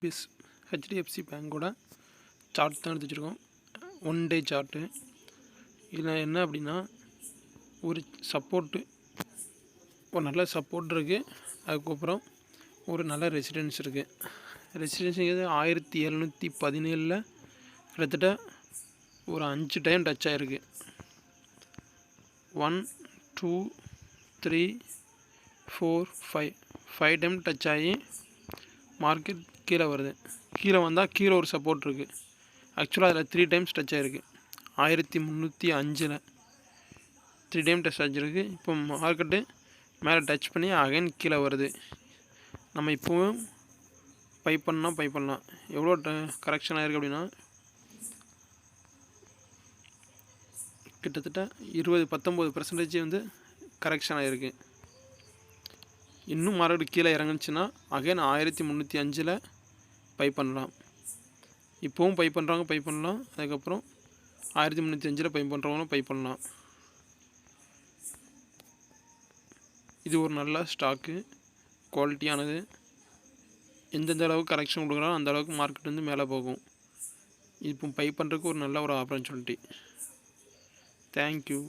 பிஸ் ஹெச்டிஎஃப்சி பேங்கோட சார்ட் தான் எடுத்து வச்சுருக்கோம். 1 டே சார்ட்டு. இதில் என்ன அப்படின்னா, ஒரு சப்போர்ட்டு, ஒரு நல்ல சப்போர்ட் இருக்குது. அதுக்கப்புறம் ஒரு நல்ல ரெசிடென்ஸ் இருக்குது. ரெசிடென்ஸுங்கிறது 1717 கிட்டத்தட்ட ஒரு 5 டைம் டச் ஆகிருக்கு. 1 2 3 4 5 டைம் டச் ஆகி மார்க்கெட் கீழே வருது. கீழே வந்தால் கீழே ஒரு சப்போர்ட் இருக்குது. ஆக்சுவலாக அதில் 3 டைம்ஸ் டச் ஆகிருக்கு. 1305 3 டைம் டச் ஆகிருக்கு. இப்போ மார்க்கெட்டு மேலே டச் பண்ணி அகைன் கீழே வருது. நம்ம இப்போவும் பை பண்ணலாம். எவ்வளோ கரெக்ஷன் ஆகிருக்கு அப்படின்னா, கிட்டத்தட்ட 19% வந்து கரெக்ஷன் ஆகிருக்கு. இன்னும் மார்க்கெட் கீழே இறங்குச்சுன்னா அகைன் 1305 பை பண்ணலாம். இப்போவும் பை பண்ணலாம். அதுக்கப்புறம் 1305 பை பண்ணுறவங்களும் பை பண்ணலாம். இது ஒரு நல்ல ஸ்டாக்கு, குவாலிட்டியானது. எந்தெந்த அளவுக்கு கரெக்ஷன் கொடுக்குறாலும் அந்த அளவுக்கு மார்க்கெட் வந்து மேலே போகும். இப்போ பை பண்ணுறதுக்கு ஒரு நல்ல ஒரு ஆப்பர்ச்சுனிட்டி. தேங்க்யூ.